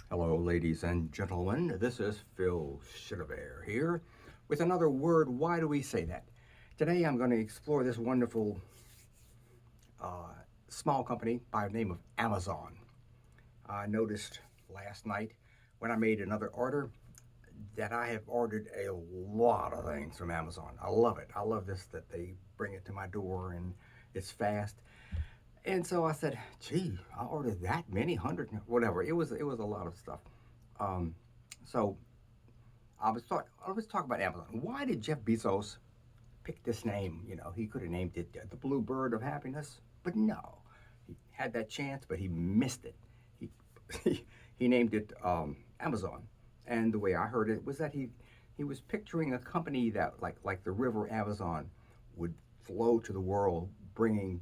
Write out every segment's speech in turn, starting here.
Hello, ladies and gentlemen. This is Phil Shitterbear here with another word. Why do we say that? Today I'm going to explore this wonderful uh, small company by the name of Amazon. I noticed last night when I made another order that I have ordered a lot of things from Amazon. I love it. I love this that they bring it to my door and it's fast. And so I said, "Gee, I ordered that many hundred, whatever." It was a lot of stuff. Um, so I was talking about Amazon. Why did Jeff Bezos pick this name? He could have named it the Blue Bird of Happiness, but no, he had that chance, but he missed it. He he named it Amazon, and the way I heard it was that he was picturing a company that like the River Amazon would flow to the world, bringing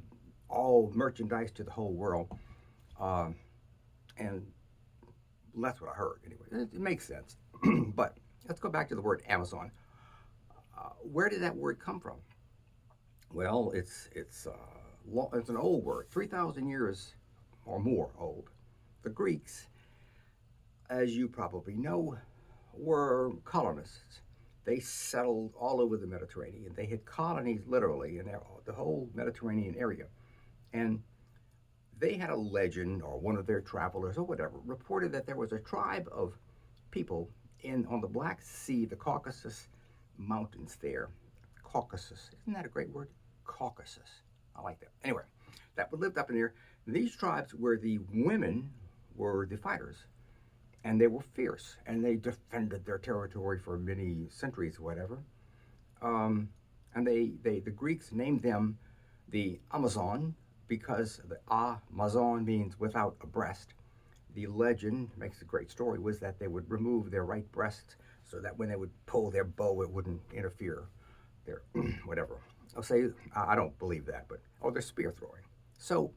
all merchandise to the whole world, um, and that's what I heard anyway. It makes sense, but let's go back to the word Amazon. Where did that word come from? Well, it's an old word, 3,000 years or more old. The Greeks, as you probably know, were colonists. They settled all over the Mediterranean. They had colonies literally in the whole Mediterranean area. And they had a legend, or one of their travelers, or whatever, reported that there was a tribe of people in on the Black Sea, the Caucasus Mountains there. Caucasus. Isn't that a great word? Caucasus. I like that. Anyway, that lived up in there. These tribes where the women were the fighters, and they were fierce, and they defended their territory for many centuries, whatever. Um, and the Greeks named them the Amazon because the Amazon means without a breast. The legend makes a great story was that they would remove their right breast so that when they would pull their bow, it wouldn't interfere. Their whatever. I'll say I don't believe that, but they're spear throwing. So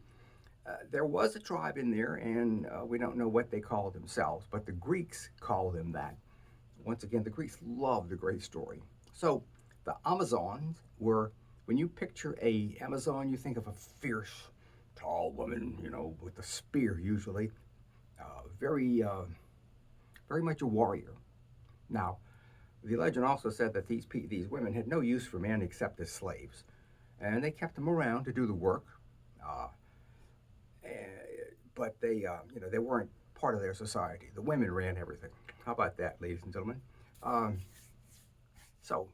there was a tribe in there, and we don't know what they called themselves, but the Greeks call them that. Once again, the Greeks loved a great story. So the Amazons were, when you picture a Amazon, you think of a fierce, tall woman, with a spear usually, very, very much a warrior. Now, the legend also said that these women had no use for men except as slaves, and they kept them around to do the work. Uh, but they weren't part of their society. The women ran everything. How about that, ladies and gentlemen? Um, so,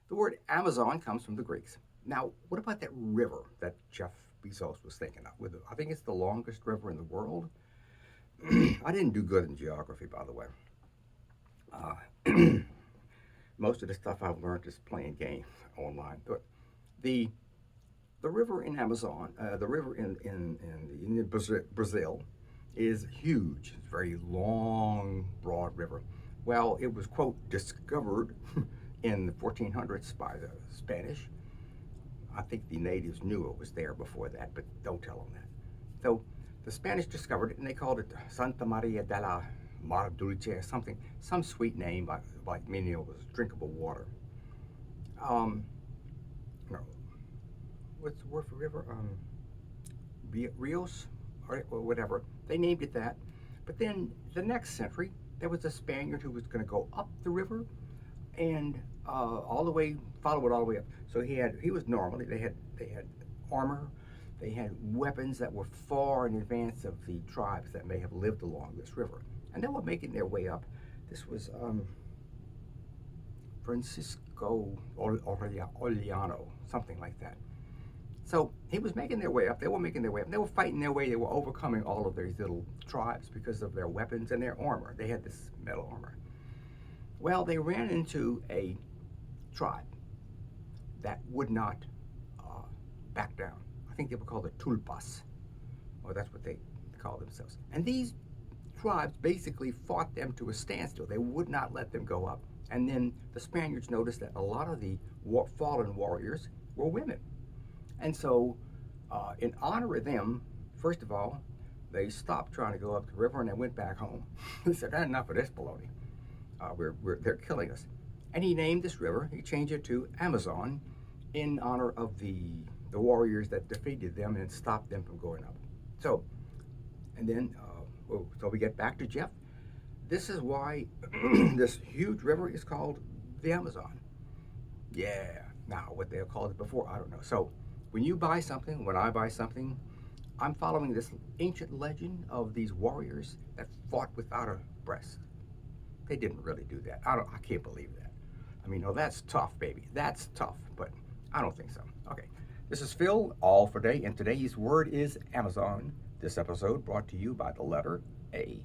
the word Amazon comes from the Greeks. Now, what about that river that Jeff Bezos was thinking of? I think it's the longest river in the world. I didn't do good in geography, by the way. Uh, Most of the stuff I've learned is playing games online. But the the river in Amazon, the river in Brazil, is huge. It's a very long, broad river. Well, it was quote discovered in the 1400s by the Spanish. I think the natives knew it was there before that, but don't tell them that. So the Spanish discovered it, and they called it Santa Maria de la Mar Dulce, or something, some sweet name, like meaning it was drinkable water. Um, no, what's the word for river? Rios, or whatever. They named it that. But then the next century, there was a Spaniard who was going to go up the river and all the way, follow it all the way up. So he was normal. They had armor, they had weapons that were far in advance of the tribes that may have lived along this river, and they were making their way up. This was Francisco Oliano, something like that. So he was making their way up. They were making their way up. They were fighting their way. They were overcoming all of these little tribes because of their weapons and their armor. They had this metal armor. Well, they ran into a tribe that would not uh, back down. I think they were called the Tulpas, or that's what they call themselves. And these tribes basically fought them to a standstill. They would not let them go up. And then the Spaniards noticed that a lot of the fallen warriors were women. And so, in honor of them, first of all, they stopped trying to go up the river and they went back home. They said, enough of this baloney. They're killing us. And he named this river, he changed it to Amazon in honor of the warriors that defeated them and stopped them from going up. So, and then, so we get back to Jeff. This is why this huge river is called the Amazon. Yeah. Now, what they called it before, I don't know. So, when you buy something, when I buy something, I'm following this ancient legend of these warriors that fought without a breast. They didn't really do that. I can't believe that. I mean, oh, that's tough, baby. That's tough, but I don't think so. Okay. This is Phil, all for today, and today's word is Amazon. This episode brought to you by the letter A.